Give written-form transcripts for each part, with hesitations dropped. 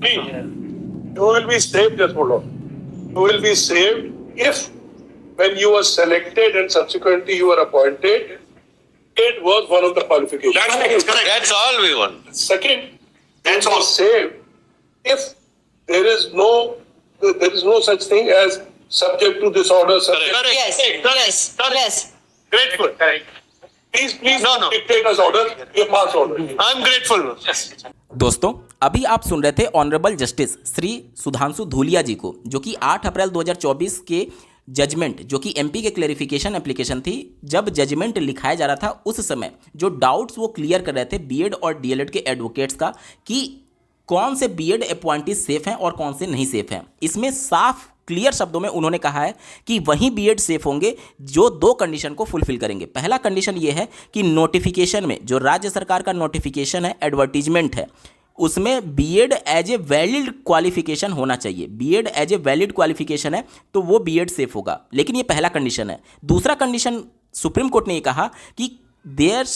See, you will be saved, just hold on. You will be saved if, when you were selected and subsequently you were appointed, it was one of the qualifications. That's correct. That's all we want. Second, That's you will all. be saved if there is no such thing as subject to disorder. Subject. Correct. Yes, yes, yes. Grateful. Correct. Please No. dictate us order. You pass order. I'm grateful. दोस्तों अभी आप सुन रहे थे honourable justice Shri Sudhanshu Dhulia जी को, जो कि 8 अप्रैल 2024 के judgement, जो कि एमपी के क्लेरिफिकेशन एप्लीकेशन थी, जब जजमेंट लिखाया जा रहा था उस समय जो डाउट्स वो क्लियर कर रहे थे बीएड और डीएलएड के एडवोकेट्स का कि कौन से बीएड अपॉइंटीज सेफ हैं और कौन से नहीं सेफ हैं। इसमें साफ क्लियर शब्दों में उन्होंने कहा है कि वही बीएड सेफ होंगे जो 2 कंडीशन को फुलफिल करेंगे। पहला कंडीशन ये है कि नोटिफिकेशन में, जो राज्य सरकार का नोटिफिकेशन है, एडवर्टीजमेंट है, उसमें BEd as a valid qualification होना चाहिए। BEd as a valid qualification है तो वो बीएड सेफ होगा, लेकिन ये पहला कंडीशन है। दूसरा कंडीशन सुप्रीम कोर्ट ने ये कहा कि there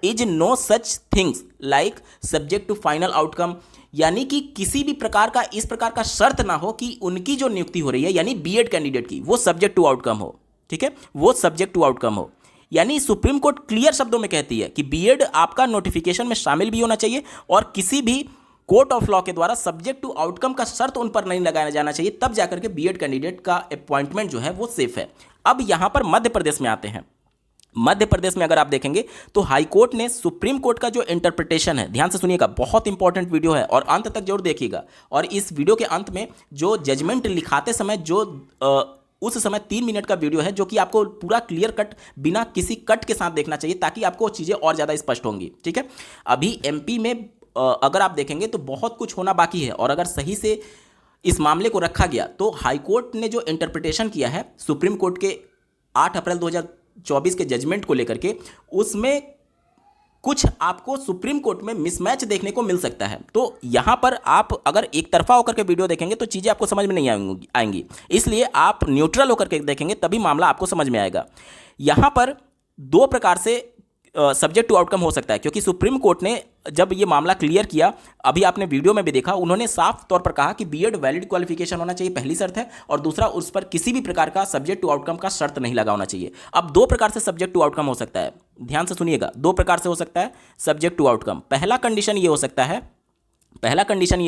is no such things like subject to final outcome, यानी कि किसी भी प्रकार का इस प्रकार का शर्त ना हो कि उनकी जो नियुक्ति हो रही है यानी बीएड कैंडिडेट की, वो सब्जेक्ट टू आउटकम हो। ठीक है, वो सब्जेक्ट टू आउटकम हो, यानी सुप्रीम कोर्ट क्लियर शब्दों में कहती है कि बीएड आपका नोटिफिकेशन में शामिल भी होना चाहिए और किसी भी कोर्ट ऑफ लॉ के द्वारा सब्जेक्ट टू आउटकम का शर्त उन पर नहीं लगाया जाना चाहिए, तब जाकर के बीएड कैंडिडेट का अपॉइंटमेंट जो है वो सेफ है। अब यहां पर मध्य प्रदेश में आते हैं। मध्य प्रदेश में अगर आप देखेंगे तो हाई कोर्ट ने सुप्रीम कोर्ट का जो इंटरप्रिटेशन है, ध्यान से सुनिएगा, बहुत इंपॉर्टेंट वीडियो है और अंत तक जरूर देखिएगा। और इस वीडियो के अंत में जो जजमेंट लिखाते समय जो उस समय 3 मिनट का वीडियो है, जो कि आपको पूरा क्लियर कट बिना किसी कट के साथ देखना चाहिए ताकि आपको चीज़ें और ज़्यादा स्पष्ट होंगी। ठीक है, अभी एमपी में अगर आप देखेंगे तो बहुत कुछ होना बाकी है और अगर सही से इस मामले को रखा गया तो हाईकोर्ट ने जो इंटरप्रिटेशन किया है सुप्रीम कोर्ट के 8 अप्रैल 2024 के जजमेंट को लेकर के, उसमें कुछ आपको सुप्रीम कोर्ट में मिसमैच देखने को मिल सकता है। तो यहाँ पर आप अगर एक तरफा होकर के वीडियो देखेंगे तो चीज़ें आपको समझ में नहीं आएंगी, इसलिए आप न्यूट्रल होकर के देखेंगे तभी मामला आपको समझ में आएगा। यहाँ पर 2 प्रकार से सब्जेक्ट टू आउटकम हो सकता है, क्योंकि सुप्रीम कोर्ट ने जब ये मामला क्लियर किया, अभी आपने वीडियो में भी देखा, उन्होंने साफ तौर पर कहा कि बीएड वैलिड क्वालिफिकेशन होना चाहिए, पहली शर्त है, और दूसरा उस पर किसी भी प्रकार का सब्जेक्ट टू आउटकम का शर्त नहीं लगा होना चाहिए। अब 2 प्रकार से सब्जेक्ट टू आउटकम हो सकता है, ध्यान से सुनिएगा, 2 प्रकार से हो सकता है सब्जेक्ट टू आउटकम। पहला कंडीशन ये हो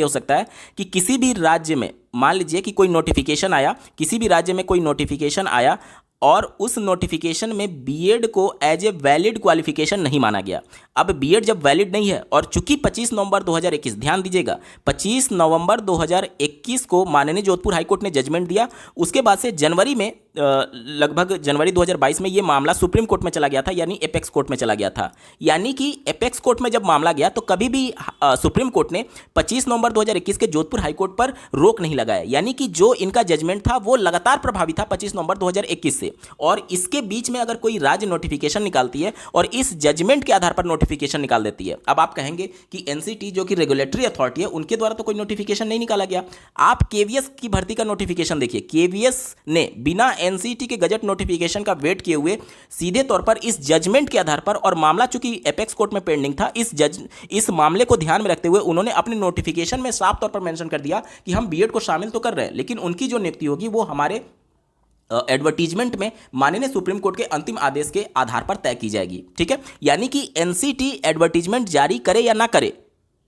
सकता है कि किसी भी राज्य में, मान लीजिए कि कोई नोटिफिकेशन आया, किसी भी राज्य में कोई नोटिफिकेशन आया और उस नोटिफिकेशन में बीएड को एज ए वैलिड क्वालिफिकेशन नहीं माना गया। अब बीएड जब वैलिड नहीं है और चूंकि 25 नवंबर 2021, ध्यान दीजिएगा, 25 नवंबर 2021 को माननीय जोधपुर हाईकोर्ट ने जजमेंट दिया, उसके बाद से जनवरी में लगभग जनवरी 2022 में ये मामला सुप्रीम कोर्ट में चला गया था, यानी एपेक्स कोर्ट में चला गया था। यानी कि एपेक्स कोर्ट में जब मामला गया तो कभी भी सुप्रीम कोर्ट ने 25 नवंबर 2021 के जोधपुर हाईकोर्ट पर रोक नहीं लगाया, यानी कि जो इनका जजमेंट था वो लगातार प्रभावी था 25 नवंबर 2021 से। और इसके बीच में अगर कोई राज्य नोटिफिकेशन निकालती है और इस जजमेंट के आधार पर नोटिफिकेशन निकाल देती है, अब आप कहेंगे कि एनसीटी जो कि रेगुलेटरी अथॉरिटी है, उनके द्वारा तो कोई नोटिफिकेशन नहीं निकाला गया। आप केवीएस की भर्ती का नोटिफिकेशन देखिए, केवीएस ने बिना एनसीटी के गजट नोटिफिकेशन का वेट किए हुए सीधे तौर पर इस जजमेंट के आधार पर, और मामला चूंकि एपेक्स कोर्ट में पेंडिंग था, इस मामले को ध्यान में रखते हुए उन्होंने अपने नोटिफिकेशन में साफ तौर पर मेंशन कर दिया कि हम बीएड को शामिल तो कर रहे हैं, लेकिन उनकी जो नियुक्ति होगी वो हमारे एडवर्टीजमेंट में माननीय सुप्रीम कोर्ट के अंतिम आदेश के आधार पर तय की जाएगी। ठीक है, यानी कि एनसीटी एडवर्टीजमेंट जारी करे या ना करे,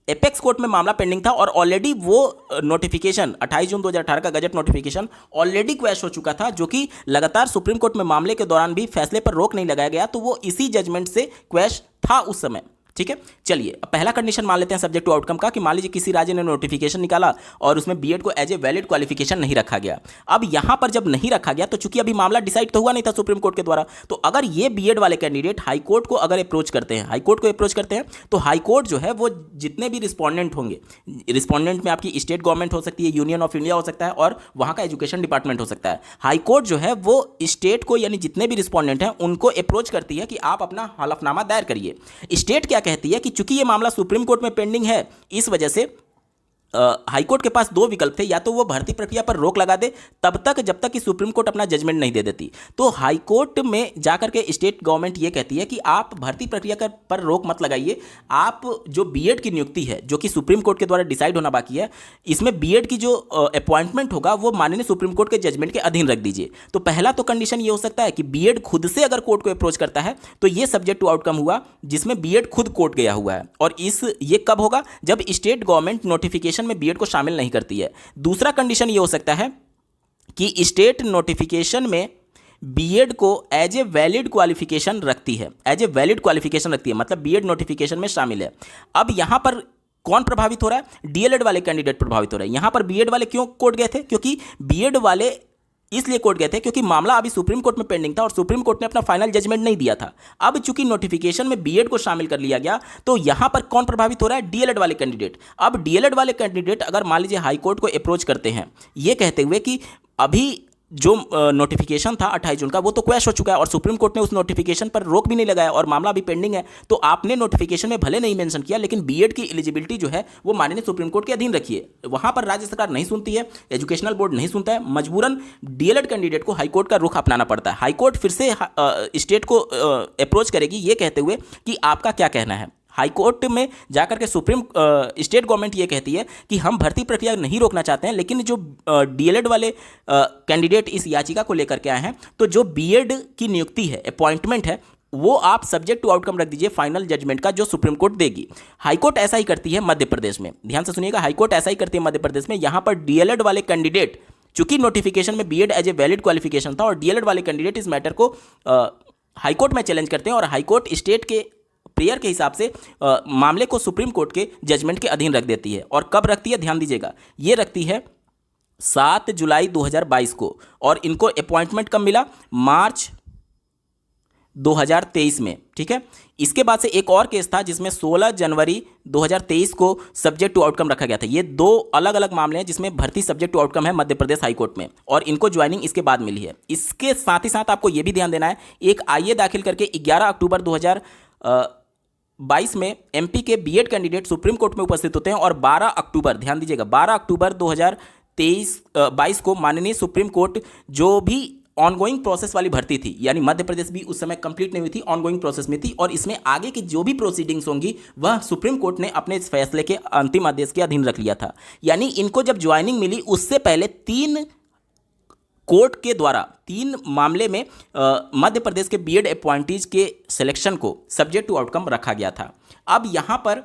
एपेक्स कोर्ट में मामला पेंडिंग था और ऑलरेडी वो नोटिफिकेशन 28 जून 2018 का गजट नोटिफिकेशन ऑलरेडी क्वैश हो चुका था, जो कि लगातार सुप्रीम कोर्ट में मामले के दौरान भी फैसले पर रोक नहीं लगाया गया, तो वो इसी जजमेंट से क्वैश था उस समय। ठीक है, चलिए अब पहला कंडीशन मान लेते हैं सब्जेक्ट टू आउटकम का, कि मान लीजिए किसी राज्य ने नोटिफिकेशन निकाला और उसमें बीएड को एज ए वैलिड क्वालिफिकेशन नहीं रखा गया। अब यहां पर जब नहीं रखा गया तो चूंकि अभी मामला डिसाइड तो हुआ नहीं था सुप्रीम कोर्ट के द्वारा, तो अगर ये बीएड वाले कैंडिडेट हाईकोर्ट को अगर अप्रोच करते हैं, तो हाईकोर्ट जो है वो जितने भी रिस्पॉन्डेंट होंगे, रिस्पॉन्डेंट में आपकी स्टेट गवर्नमेंट हो सकती है, यूनियन ऑफ इंडिया हो सकता है और वहां का एजुकेशन डिपार्टमेंट हो सकता है। हाईकोर्ट जो है वो स्टेट को, यानी जितने भी रिस्पॉन्डेंट हैं उनको अप्रोच करती है कि आप अपना हलफनामा दायर करिए। स्टेट क्या कहती है कि चूंकि ये मामला सुप्रीम कोर्ट में पेंडिंग है, इस वजह से हाईकोर्ट के पास दो विकल्प थे, या तो वो भर्ती प्रक्रिया पर रोक लगा दे तब तक जब तक कि सुप्रीम कोर्ट अपना जजमेंट नहीं दे देती। तो हाईकोर्ट में जाकर के स्टेट गवर्नमेंट ये कहती है कि आप भर्ती प्रक्रिया पर रोक मत लगाइए, आप जो बीएड की नियुक्ति है जो कि सुप्रीम कोर्ट के द्वारा डिसाइड होना बाकी है, इसमें बीएड की जो अपॉइंटमेंट होगा वो माननीय सुप्रीम कोर्ट के जजमेंट के अधीन रख दीजिए। तो पहला तो कंडीशन ये हो सकता है कि बीएड खुद से अगर कोर्ट को अप्रोच करता है तो ये सब्जेक्ट टू आउटकम हुआ जिसमें बीएड खुद कोर्ट गया हुआ है, और ये कब होगा, जब स्टेट गवर्नमेंट नोटिफिकेशन में बीएड को शामिल नहीं करती है। दूसरा कंडीशन ये हो सकता है कि स्टेट नोटिफिकेशन में बीएड को एज ए वैलिड क्वालिफिकेशन रखती है, मतलब बीएड नोटिफिकेशन में शामिल है। अब यहां पर कौन प्रभावित हो रहा है, डीएलएड वाले कैंडिडेट प्रभावित हो रहे हैं। यहां पर बीएड वाले क्यों कोर्ट गए थे, क्योंकि बीएड वाले इसलिए कोर्ट गए थे क्योंकि मामला अभी सुप्रीम कोर्ट में पेंडिंग था और सुप्रीम कोर्ट ने अपना फाइनल जजमेंट नहीं दिया था। अब चूंकि नोटिफिकेशन में बीएड को शामिल कर लिया गया तो यहां पर कौन प्रभावित हो रहा है, डीएलएड वाले कैंडिडेट। अब डीएलएड वाले कैंडिडेट अगर मान लीजिए हाई कोर्ट को अप्रोच करते हैं ये कहते हुए कि अभी जो नोटिफिकेशन था 28 जून का वो तो क्वैश हो चुका है और सुप्रीम कोर्ट ने उस नोटिफिकेशन पर रोक भी नहीं लगाया और मामला अभी पेंडिंग है, तो आपने नोटिफिकेशन में भले नहीं मेंशन किया लेकिन बीएड की एलिजिबिलिटी जो है वो माननीय सुप्रीम कोर्ट के अधीन रखिए। वहां पर राज्य सरकार नहीं सुनती है, एजुकेशनल बोर्ड नहीं सुनता है, मजबूरन डीएलएड कैंडिडेट को हाईकोर्ट का रुख अपनाना पड़ता है। हाईकोर्ट फिर से स्टेट को अप्रोच करेगी ये कहते हुए कि आपका क्या कहना है। हाईकोर्ट में जाकर के स्टेट गवर्नमेंट ये कहती है कि हम भर्ती प्रक्रिया नहीं रोकना चाहते हैं, लेकिन जो डीएलएड वाले कैंडिडेट इस याचिका को लेकर के आए हैं तो जो बीएड की नियुक्ति है, अपॉइंटमेंट है, वो आप सब्जेक्ट टू आउटकम रख दीजिए फाइनल जजमेंट का जो सुप्रीम कोर्ट देगी। हाईकोर्ट ऐसा ही करती है मध्य प्रदेश में, ध्यान से सुनिएगा, हाईकोर्ट ऐसा ही करती है मध्य प्रदेश में। यहाँ पर डीएलएड वाले कैंडिडेट, चूंकि नोटिफिकेशन में BEd as a valid qualification था और डीएलएड वाले कैंडिडेट इस मैटर को हाईकोर्ट में चैलेंज करते हैं और हाईकोर्ट स्टेट के प्रेयर के हिसाब से मामले को सुप्रीम कोर्ट के जजमेंट के अधीन रख देती है। और कब रखती है, ध्यान दीजिएगा, ये रखती है 7 जुलाई 2022 को, और इनको अपॉइंटमेंट कब मिला, मार्च 2023 में, ठीक है। इसके बाद से एक और केस था जिसमें 16 जनवरी 2023 को सब्जेक्ट टू आउटकम रखा गया था। ये दो अलग अलग मामले हैं जिसमें भर्ती सब्जेक्ट टू आउटकम है मध्य प्रदेश हाईकोर्ट में, और इनको ज्वाइनिंग इसके बाद मिली है। इसके साथ ही साथ आपको ये भी ध्यान देना है, एक आईए दाखिल करके 11 अक्टूबर 2022 में एमपी के बीएड कैंडिडेट सुप्रीम कोर्ट में उपस्थित होते हैं और 12 अक्टूबर, ध्यान दीजिएगा, 12 अक्टूबर 2022 को माननीय सुप्रीम कोर्ट जो भी ऑनगोइंग प्रोसेस वाली भर्ती थी, यानी मध्य प्रदेश भी उस समय कंप्लीट नहीं हुई थी, ऑनगोइंग प्रोसेस में थी, और इसमें आगे की जो भी प्रोसीडिंग्स होंगी वह सुप्रीम कोर्ट ने अपने इस फैसले के अंतिम आदेश के अधीन रख लिया था। यानी इनको जब ज्वाइनिंग मिली उससे पहले 3 कोर्ट के द्वारा 3 मामले में मध्य प्रदेश के बीएड अपॉइंटीज के सिलेक्शन को सब्जेक्ट टू आउटकम रखा गया था। अब यहाँ पर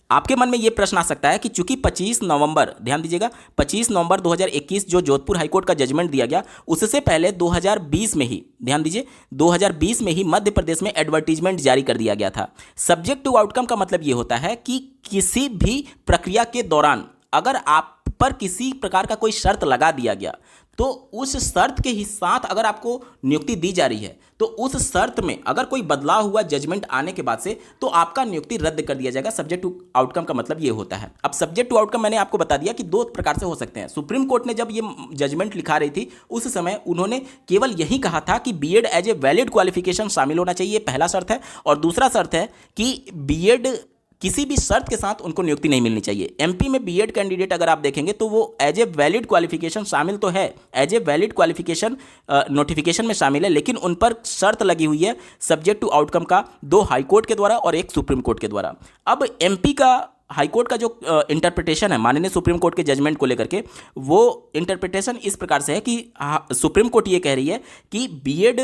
आपके मन में ये प्रश्न आ सकता है कि चूंकि 25 नवंबर, ध्यान दीजिएगा, 25 नवंबर 2021 जो जोधपुर हाईकोर्ट का जजमेंट दिया गया, उससे पहले 2020 में ही, ध्यान दीजिए, 2020 में ही मध्य प्रदेश में एडवर्टीजमेंट जारी कर दिया गया था। सब्जेक्ट टू आउटकम का मतलब ये होता है कि किसी भी प्रक्रिया के दौरान अगर आप पर किसी प्रकार का कोई शर्त लगा दिया गया तो उस शर्त के ही साथ अगर आपको नियुक्ति दी जा रही है तो उस शर्त में अगर कोई बदलाव हुआ जजमेंट आने के बाद से तो आपका नियुक्ति रद्द कर दिया जाएगा। सब्जेक्ट टू आउटकम का मतलब ये होता है। अब सब्जेक्ट टू आउटकम मैंने आपको बता दिया कि 2 प्रकार से हो सकते हैं। सुप्रीम कोर्ट ने जब ये जजमेंट लिखा रही थी उस समय उन्होंने केवल यही कहा था कि BEd as a valid qualification शामिल होना चाहिए, पहला शर्त है, और दूसरा शर्त है कि बीएड किसी भी शर्त के साथ उनको नियुक्ति नहीं मिलनी चाहिए। एमपी में बीएड कैंडिडेट अगर आप देखेंगे तो वो एज ए वैलिड क्वालिफिकेशन शामिल तो है, as a valid qualification notification में शामिल है, लेकिन उन पर शर्त लगी हुई है सब्जेक्ट टू आउटकम का, 2 हाईकोर्ट के द्वारा और 1 सुप्रीम कोर्ट के द्वारा। अब एमपी का हाईकोर्ट का जो इंटरप्रिटेशन है माननीय सुप्रीम कोर्ट के जजमेंट को लेकर के, वो इंटरप्रिटेशन इस प्रकार से है कि सुप्रीम कोर्ट ये कह रही है कि BEd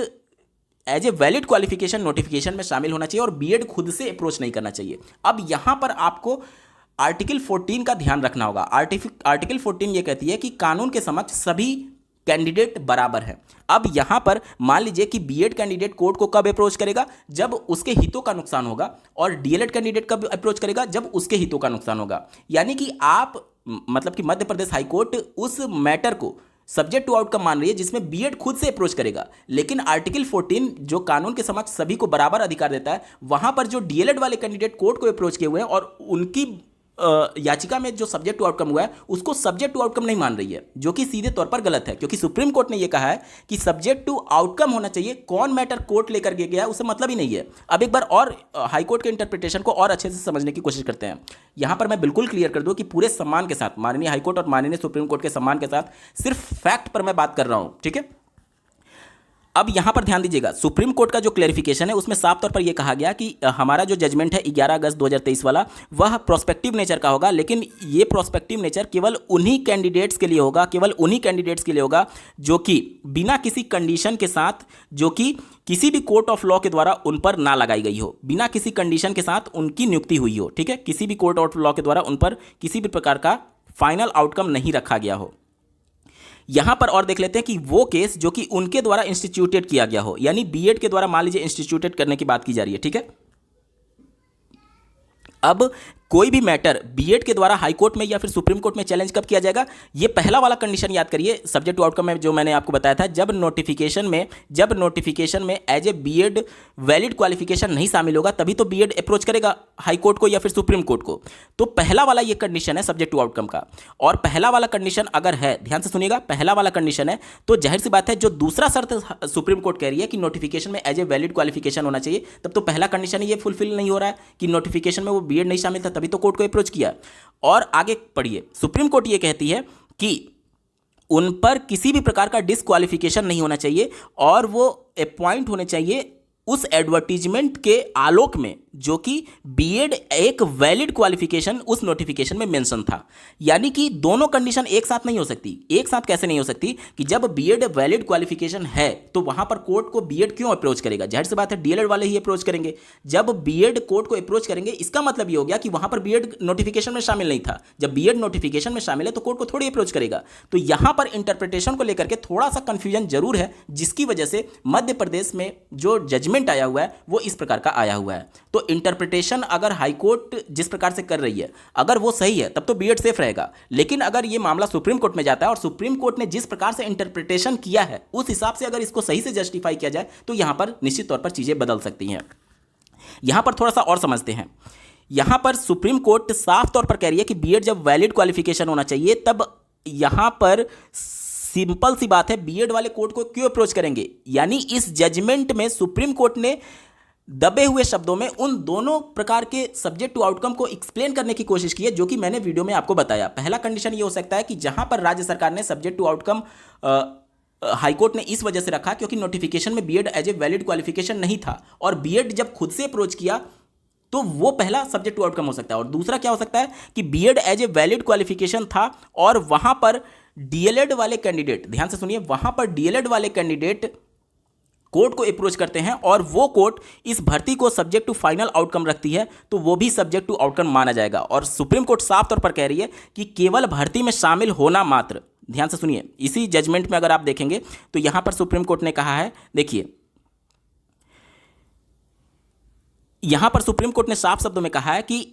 as a valid qualification notification में शामिल होना चाहिए और बीएड खुद से अप्रोच नहीं करना चाहिए। अब यहां पर आपको आर्टिकल 14 का ध्यान रखना होगा। आर्टिकल 14 ये कहती है कि कानून के समक्ष सभी कैंडिडेट बराबर हैं। अब यहां पर मान लीजिए कि बीएड कैंडिडेट कोर्ट को कब अप्रोच करेगा, जब उसके हितों का नुकसान होगा, और डीएलएड कैंडिडेट कब अप्रोच करेगा, जब उसके हितों का नुकसान होगा। यानी कि आप, मतलब कि मध्य प्रदेश हाईकोर्ट उस मैटर को सब्जेक्ट टू आउटकम मान रही है जिसमें बीएड खुद से अप्रोच करेगा, लेकिन आर्टिकल 14 जो कानून के समक्ष सभी को बराबर अधिकार देता है, वहां पर जो डीएलएड वाले कैंडिडेट कोर्ट को अप्रोच किए हुए हैं और उनकी याचिका में जो सब्जेक्ट टू आउटकम हुआ है उसको सब्जेक्ट टू आउटकम नहीं मान रही है, जो कि सीधे तौर पर गलत है, क्योंकि सुप्रीम कोर्ट ने यह कहा है कि सब्जेक्ट टू आउटकम होना चाहिए। कौन मैटर कोर्ट लेकर के गया उससे मतलब ही नहीं है। अब एक बार और हाई कोर्ट के इंटरप्रिटेशन को और अच्छे से समझने की कोशिश करते हैं। यहां पर मैं बिल्कुल क्लियर कर दूं कि पूरे सम्मान के साथ, माननीय हाई कोर्ट और माननीय सुप्रीम कोर्ट के सम्मान के साथ, सिर्फ फैक्ट पर मैं बात कर रहा हूं, ठीक है। अब यहां पर ध्यान दीजिएगा, सुप्रीम कोर्ट का जो क्लैरिफिकेशन है उसमें साफ तौर पर यह कहा गया कि हमारा जो जजमेंट है 11 अगस्त 2023 वाला, वह प्रोस्पेक्टिव नेचर का होगा, लेकिन ये प्रोस्पेक्टिव नेचर केवल उन्हीं कैंडिडेट्स के लिए होगा, केवल उन्हीं कैंडिडेट्स के लिए होगा जो कि बिना किसी कंडीशन के साथ, जो कि किसी भी कोर्ट ऑफ लॉ के द्वारा उन पर ना लगाई गई हो, बिना किसी कंडीशन के साथ उनकी नियुक्ति हुई हो, ठीक है। किसी भी कोर्ट ऑफ लॉ के द्वारा उन पर किसी भी प्रकार का फाइनल आउटकम नहीं रखा गया हो। यहां पर और देख लेते हैं कि वो केस जो कि उनके द्वारा इंस्टीट्यूटेड किया गया हो, यानी बीएड के द्वारा मान लीजिए इंस्टीट्यूटेड करने की बात की जा रही है, ठीक है। अब कोई भी मैटर बीएड के द्वारा हाई कोर्ट में या फिर सुप्रीम कोर्ट में चैलेंज कब किया जाएगा, ये पहला वाला कंडीशन याद करिए सब्जेक्ट टू आउटकम में, जो मैंने आपको बताया था, जब नोटिफिकेशन में as a BEd valid qualification नहीं शामिल होगा, तभी तो बीएड अप्रोच करेगा हाई कोर्ट को या फिर सुप्रीम कोर्ट को। तो पहला वाला ये कंडीशन है सब्जेक्ट टू आउटकम का। और पहला वाला कंडीशन अगर है, ध्यान से सुनिएगा, पहला वाला कंडीशन है, तो जाहिर सी बात है जो दूसरा शर्त सुप्रीम कोर्ट कह रही है कि नोटिफिकेशन में एज ए वैलिड क्वालिफिकेशन होना चाहिए, तब तो पहला कंडीशन ये फुलफिल नहीं हो रहा है कि नोटिफिकेशन में वो बीएड नहीं शामिल था, तभी तो कोर्ट को अप्रोच किया। और आगे पढ़िए, सुप्रीम कोर्ट ये कहती है कि उन पर किसी भी प्रकार का डिस्क्वालिफिकेशन नहीं होना चाहिए और वो अपॉइंट होने चाहिए उस एडवर्टीजमेंट के आलोक में जो कि बीएड एक वैलिड क्वालिफिकेशन उस नोटिफिकेशन में मेंशन था। यानी कि दोनों कंडीशन एक साथ नहीं हो सकती। एक साथ कैसे नहीं हो सकती कि जब बीएड वैलिड क्वालिफिकेशन है तो वहां पर कोर्ट को बीएड क्यों अप्रोच करेगा, जाहिर सी बात है डीएलएड वाले ही अप्रोच करेंगे। जब बीएड कोर्ट को अप्रोच करेंगे इसका मतलब ये हो गया कि वहां पर बीएड नोटिफिकेशन में शामिल नहीं था। जब बीएड नोटिफिकेशन में शामिल है तो कोर्ट को थोड़ी अप्रोच करेगा। तो यहां पर इंटरप्रिटेशन को लेकर के थोड़ा सा कंफ्यूजन जरूर है, जिसकी वजह से मध्य प्रदेश में जो जजमेंट आया हुआ है वो इस प्रकार का आया हुआ है। तो इंटरप्रिटेशन अगर हाई कोर्ट जिस प्रकार से कर रही है, अगर वो सही है तब तो बीएड सेफ रहेगा। लेकिन अगर ये मामला सुप्रीम कोर्ट में जाता है और सुप्रीम कोर्ट ने जिस प्रकार से इंटरप्रिटेशन किया है उस हिसाब से अगर इसको सही से जस्टिफाई किया जाए तो यहां पर निश्चित तौर पर चीजें बदल सकती हैं। यहां पर थोड़ा सा और समझते हैं। यहां पर सुप्रीम कोर्ट साफ तौर पर कह रही है कि बीएड जब वैलिड क्वालिफिकेशन होना चाहिए, तब यहां पर सिंपल सी बात है बीएड वाले कोर्ट को क्यों अप्रोच करेंगे। यानी इस जजमेंट में सुप्रीम कोर्ट ने दबे हुए शब्दों में उन दोनों प्रकार के सब्जेक्ट टू आउटकम को एक्सप्लेन करने की कोशिश की है जो कि मैंने वीडियो में आपको बताया। पहला कंडीशन ये हो सकता है कि जहां पर राज्य सरकार ने subject to outcome high court ने इस वजह से रखा क्योंकि नोटिफिकेशन में BEd as a valid qualification नहीं था, और बीएड जब खुद से अप्रोच किया तो वो पहला सब्जेक्ट टू आउटकम हो सकता है। और दूसरा क्या हो सकता है कि BEd as a valid qualification था और वहां पर डीएलएड वाले कैंडिडेट, ध्यान से सुनिए, वहां पर डीएलएड वाले कैंडिडेट कोर्ट को अप्रोच करते हैं और वो कोर्ट इस भर्ती को सब्जेक्ट टू फाइनल आउटकम रखती है, तो वो भी सब्जेक्ट टू आउटकम माना जाएगा। और सुप्रीम कोर्ट साफ तौर पर कह रही है कि केवल भर्ती में शामिल होना मात्र, ध्यान से सुनिए, इसी जजमेंट में अगर आप देखेंगे तो यहां पर सुप्रीम कोर्ट ने कहा है, देखिए यहां पर सुप्रीम कोर्ट ने साफ शब्दों में कहा है कि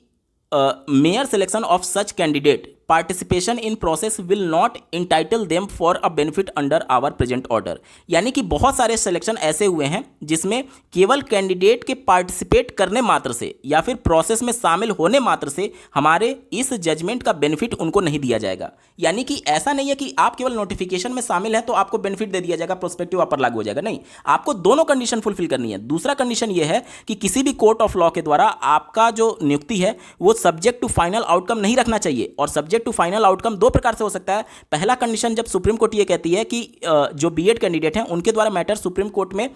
mere selection of such candidate participation in process will not entitle them for a benefit under our present order. यानी कि बहुत सारे सिलेक्शन ऐसे हुए हैं जिसमें केवल कैंडिडेट के पार्टिसिपेट करने मात्र से या फिर प्रोसेस में शामिल होने मात्र से हमारे इस जजमेंट का बेनिफिट उनको नहीं दिया जाएगा। यानी कि ऐसा नहीं है कि आप केवल नोटिफिकेशन में शामिल है तो आपको बेनिफिट दे दिया जाएगा, प्रोस्पेक्टिव आप पर लागू हो जाएगा, नहीं, आपको दोनों कंडीशन फुलफिल करनी है। दूसरा कंडीशन यह है कि किसी भी कोर्ट ऑफ लॉ के द्वारा आपका जो नियुक्ति है वो सब्जेक्ट टू फाइनल आउटकम नहीं रखना चाहिए। और सब्जेक्ट टू फाइनल आउटकम दो प्रकार से हो सकता है। पहला कंडीशन जब सुप्रीम कोर्ट ये कहती है कि जो बीएड कैंडिडेट हैं उनके द्वारा मैटर सुप्रीम कोर्ट में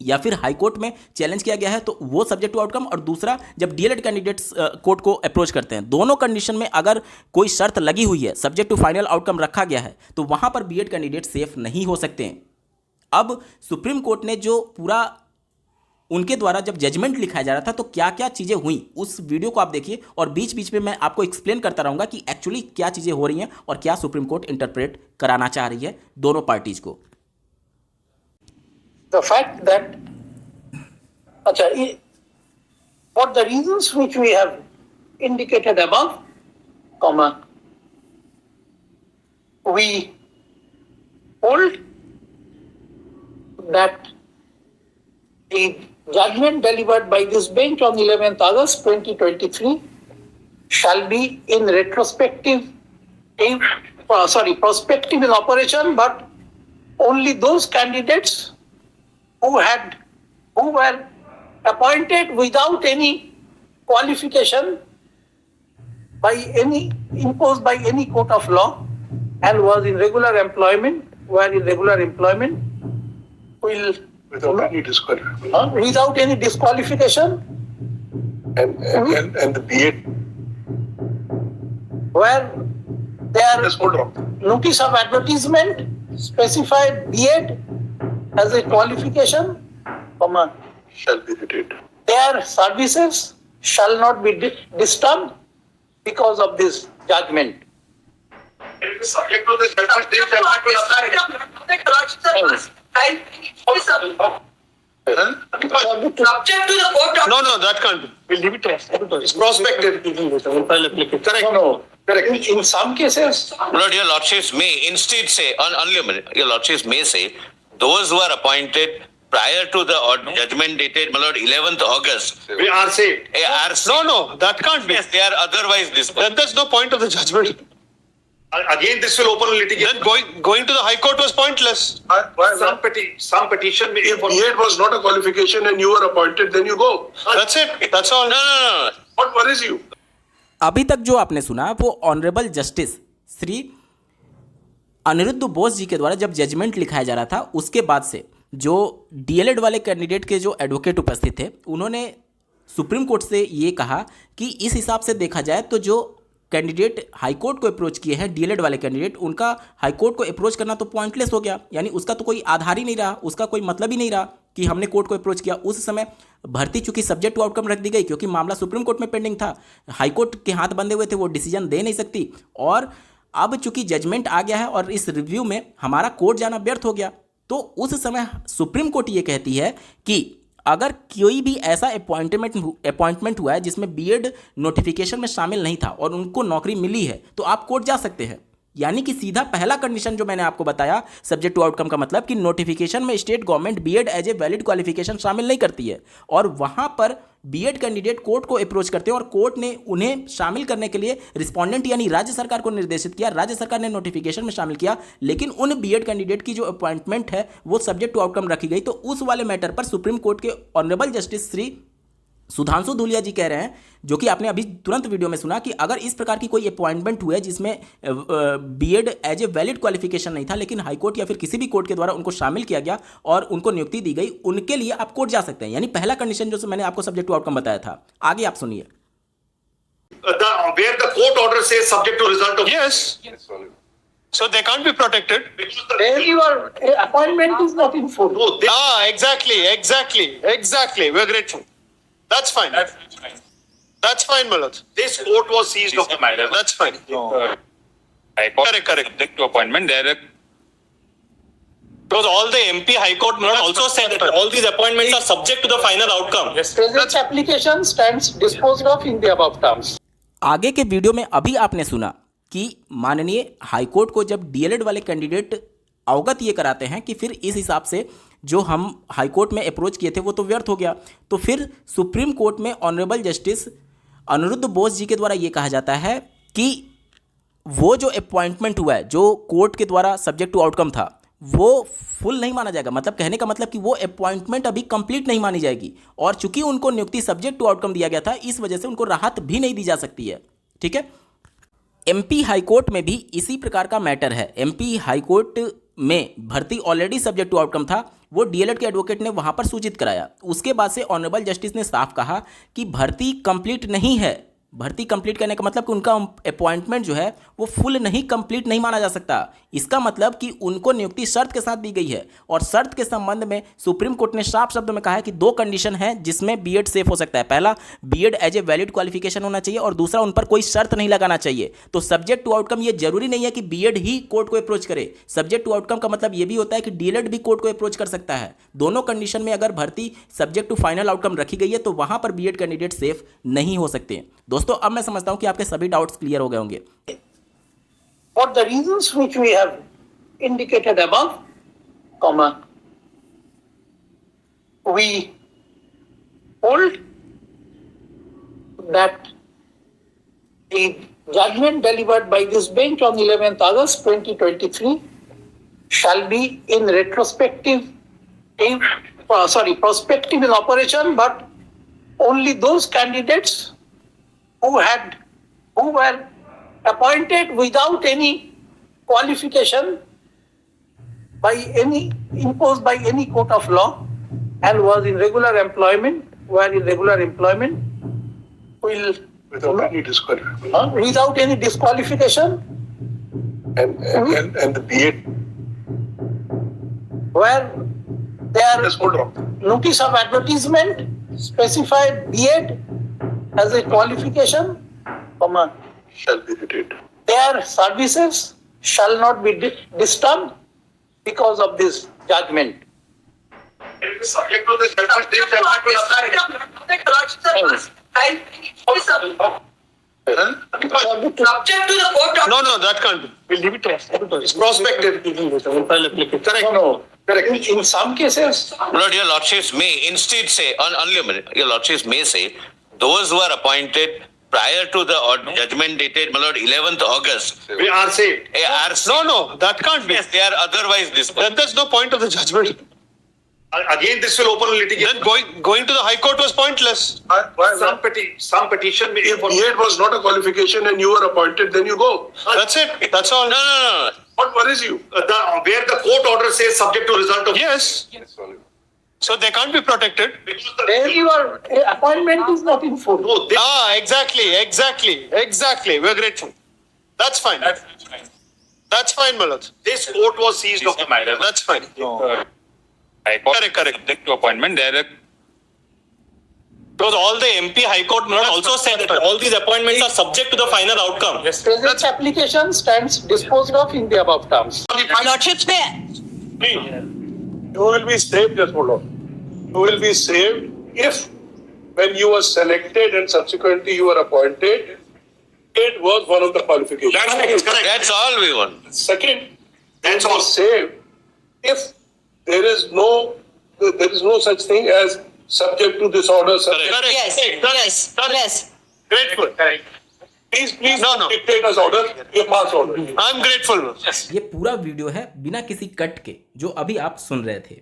या फिर हाई कोर्ट में चैलेंज किया गया है तो वो सब्जेक्ट टू आउटकम, और दूसरा जब डीएलएड कैंडिडेट्स कोर्ट को अप्रोच करते हैं। दोनों कंडीशन में अगर कोई शर्त लगी हुई है, सब्जेक्ट टू फाइनल आउटकम रखा गया है, तो वहां पर बीएड कैंडिडेट सेफ नहीं हो सकते हैं। अब सुप्रीम कोर्ट ने जो पूरा उनके द्वारा जब जजमेंट लिखाया जा रहा था तो क्या क्या चीजें हुई उस वीडियो को आप देखिए, और बीच बीच में मैं आपको एक्सप्लेन करता रहूंगा कि एक्चुअली क्या चीजें हो रही हैं और क्या सुप्रीम कोर्ट इंटरप्रेट कराना चाह रही है दोनों पार्टीज को। The fact that, for the reasons which we have indicated above, we hold that the judgment delivered by this bench on 11th August 2023 shall be in prospective in operation, but only those candidates who were appointed without any qualification imposed by any court of law and were in regular employment will Without any disqualification. without any disqualification, And the B.Ed. where their Just hold on. notice of advertisement specified B.Ed as a qualification, Shall be retained. their services shall not be disturbed because of this judgment. Subject to this judgment, they shall not be Subject to the court No, no, that can't be. We'll leave it to us. It's prospective. Correct. No. Correct. In some cases, Lord, your lordships may instead say, only a minute, your lordships may say, those who are appointed prior to the judgment dated, my lord, 11th August, We are saved. are No, that can't be. Yes, they are otherwise disqualified. Then there's no point of the judgment. Again, this will open litigation. Then going to the High Court was pointless. Some petition may. If B.Ed was not a qualification and you were appointed, then you go. That's it. That's all. No. What worries you? अभी तक जो आपने सुना वो honourable justice Shri Aniruddha Bose ji के द्वारा जब judgement लिखाया जा रहा था उसके बाद से जो डीएलएड वाले कैंडिडेट के जो एडवोकेट उपस्थित थे उन्होंने सुप्रीम कोर्ट से ये कहा कि इस हिसाब से देखा जाए तो जो कैंडिडेट हाईकोर्ट को अप्रोच किए हैं डीएलएड वाले कैंडिडेट उनका हाईकोर्ट को अप्रोच करना तो पॉइंटलेस हो गया, यानी उसका तो कोई आधार ही नहीं रहा, उसका कोई मतलब ही नहीं रहा कि हमने कोर्ट को अप्रोच किया। उस समय भर्ती चूंकि सब्जेक्ट टू आउटकम रख दी गई क्योंकि मामला सुप्रीम कोर्ट में पेंडिंग था, हाईकोर्ट के हाथ बंधे हुए थे, वो डिसीजन दे नहीं सकती। और अब चूंकि जजमेंट आ गया है और इस रिव्यू में हमारा कोर्ट जाना व्यर्थ हो गया, तो उस समय सुप्रीम कोर्ट ये कहती है कि अगर कोई भी ऐसा अपॉइंटमेंट हुआ है जिसमें बीएड नोटिफिकेशन में शामिल नहीं था और उनको नौकरी मिली है तो आप कोर्ट जा सकते हैं। यानी कि सीधा पहला कंडीशन जो मैंने आपको बताया सब्जेक्ट टू आउटकम का मतलब कि नोटिफिकेशन में state government BEd as a valid qualification शामिल नहीं करती है और वहां पर बीएड कैंडिडेट कोर्ट को अप्रोच करते हैं और कोर्ट ने उन्हें शामिल करने के लिए रिस्पोंडेंट यानी राज्य सरकार को निर्देशित किया, राज्य सरकार ने नोटिफिकेशन में शामिल किया, लेकिन उन बीएड कैंडिडेट की जो अपॉइंटमेंट है वो सब्जेक्ट टू आउटकम रखी गई। तो उस वाले मैटर पर सुप्रीम कोर्ट के ऑनरेबल जस्टिस श्री सुधांशु धूलिया जी कह रहे हैं, जो कि आपने अभी तुरंत वीडियो में सुना, कि अगर इस प्रकार की कोई अपॉइंटमेंट हुआ है जिसमें BEd as a valid qualification नहीं था लेकिन हाईकोर्ट या फिर किसी भी कोर्ट के द्वारा उनको शामिल किया गया और उनको नियुक्ति दी गई, उनके लिए आप कोर्ट जा सकते हैं। यानी पहला कंडीशन जो मैंने आपको सब्जेक्ट टू आउटकम बताया था। आगे आप सुनिए। Where the court order says subject to result of. Yes. So they can't be protected. where your appointment is not in full. No, they. Exactly. We're grateful. That's fine. That's fine, Malad. This court was seized of the matter. That's fine. Correct. Subject to appointment, because all the MP High Court also said that all these appointments are subject to the final outcome. Present application stands disposed of in the above terms. आगे के video में अभी आपने सुना कि माननीय high court को जब डीएलएड वाले कैंडिडेट अवगत ये कराते हैं कि फिर इस हिसाब से जो हम हाईकोर्ट में अप्रोच किए थे वो तो व्यर्थ हो गया, तो फिर सुप्रीम कोर्ट में ऑनरेबल जस्टिस अनिरुद्ध बोस जी के द्वारा ये कहा जाता है कि वो जो अपॉइंटमेंट हुआ है जो कोर्ट के द्वारा सब्जेक्ट टू आउटकम था वो फुल नहीं माना जाएगा। मतलब कहने का मतलब कि वो अपॉइंटमेंट अभी कंप्लीट नहीं मानी जाएगी और चूंकि उनको नियुक्ति सब्जेक्ट टू आउटकम दिया गया था इस वजह से उनको राहत भी नहीं दी जा सकती है। ठीक है, एमपी हाईकोर्ट में भी इसी प्रकार का मैटर है। एमपी हाईकोर्ट में भर्ती ऑलरेडी सब्जेक्ट टू आउटकम था, वो डीएलएड के एडवोकेट ने वहां पर सूचित कराया। उसके बाद से ऑनरेबल जस्टिस ने साफ कहा कि भर्ती कंप्लीट नहीं है। भर्ती कंप्लीट करने का मतलब कि उनका अपॉइंटमेंट जो है वो फुल नहीं कंप्लीट नहीं माना जा सकता। इसका मतलब कि उनको नियुक्ति शर्त के साथ दी गई है और शर्त के संबंध में सुप्रीम कोर्ट ने साफ शब्दों में कहा है कि दो कंडीशन है जिसमें बीएड सेफ हो सकता है। पहला, BEd as a valid qualification होना चाहिए और दूसरा, उन पर कोई शर्त नहीं लगाना चाहिए। तो सब्जेक्ट टू आउटकम ये जरूरी नहीं है कि बीएड ही कोर्ट को अप्रोच करे। सब्जेक्ट टू आउटकम का मतलब ये भी होता है कि डीएलएड भी कोर्ट को अप्रोच कर सकता है। दोनों कंडीशन में अगर भर्ती सब्जेक्ट टू फाइनल आउटकम रखी गई है तो वहां पर बीएड कैंडिडेट सेफ नहीं हो सकते। दोस्तों, अब मैं समझता हूं कि आपके सभी डाउट्स क्लियर हो गए होंगे। For the reasons which we have indicated above, we hold that The judgment delivered by this bench on 11th August 2023 shall be in prospective in operation, but only those candidates who were appointed without any qualification imposed by any court of law and were in regular employment will Without any disqualification. without any disqualification, And the B.Ed. where their Just hold on. notice of advertisement specified B.Ed as a qualification, Shall be retained. their services shall not be disturbed because of this judgment. Subject to the Subject to the court order. No, that can't be. We'll leave it to us. It's prospective. Correct. No. In some cases, My Lord, your lordships may instead say, only a minute, your lordships may say, those who are appointed prior to the judgment dated, my Lord, 11th August, We are saved. are No, that can't be. yes, they are otherwise disqualified. Then there's no point of the judgment. Again, this will open litigation. Then going to the High Court was pointless. Some petition may. If B.Ed was not a qualification and you were appointed, then you go. That's it. That's all. No. What worries you? Where the court order says subject to result of. Yes. So they can't be protected. where your appointment is not in full. No, Exactly. We're grateful. That's fine. That's fine, Malad. this court was seized of the matter. That's fine. Correct. Subject to appointment, because all the MP High Court also said that all these appointments are subject to the final outcome. Present application stands disposed of in the above terms. Lordships may. You will be saved, just hold on. You will be saved if, when you were selected and subsequently you were appointed, it was one of the qualifications. That's correct. That's all we want. Second, That's you will all. be saved if there is no such thing as subject to this order. subject- Correct. Yes. Grateful. Please No. dictate us order, you pass order. I'm grateful. ये पूरा video है बिना किसी cut के जो अभी आप सुन रहे थे।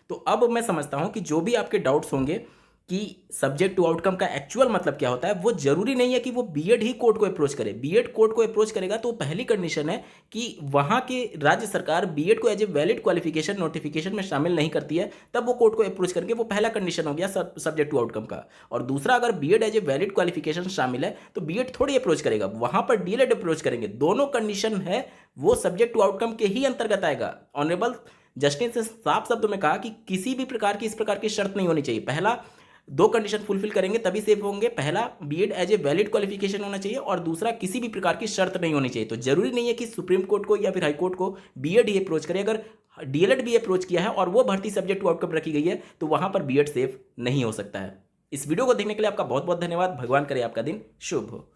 तो अब मैं समझता हूं कि जो भी आपके डाउट्स होंगे कि सब्जेक्ट टू आउटकम का एक्चुअल मतलब क्या होता है, वो जरूरी नहीं है कि वो बीएड ही कोर्ट को अप्रोच करे। बीएड कोर्ट को अप्रोच करेगा तो पहली कंडीशन है कि वहाँ के राज्य सरकार बीएड को as a valid qualification notification में शामिल नहीं करती है, तब वो कोर्ट को अप्रोच करके, वो पहला कंडीशन हो गया सब्जेक्ट टू आउटकम का। और दूसरा, अगर BEd as a valid qualification शामिल है तो बीएड थोड़ी अप्रोच करेगा, वहाँ पर डीएलएड अप्रोच करेंगे। दोनों कंडीशन है वो सब्जेक्ट टू आउटकम के ही अंतर्गत आएगा। ऑनरेबल जस्टिस ने साफ शब्दों में कहा कि किसी भी प्रकार की इस प्रकार की शर्त नहीं होनी चाहिए। पहला, दो कंडीशन फुलफिल करेंगे तभी सेफ होंगे। पहला, BEd as a valid qualification होना चाहिए, और दूसरा, किसी भी प्रकार की शर्त नहीं होनी चाहिए। तो जरूरी नहीं है कि सुप्रीम कोर्ट को या फिर हाई कोर्ट को बीएड ही अप्रोच करे। अगर डीएलएड भी अप्रोच किया है और वो भर्ती सब्जेक्ट टू आउटकम रखी गई है तो वहां पर बीएड सेफ नहीं हो सकता है। इस वीडियो को देखने के लिए आपका बहुत बहुत धन्यवाद। भगवान करे आपका दिन शुभ हो।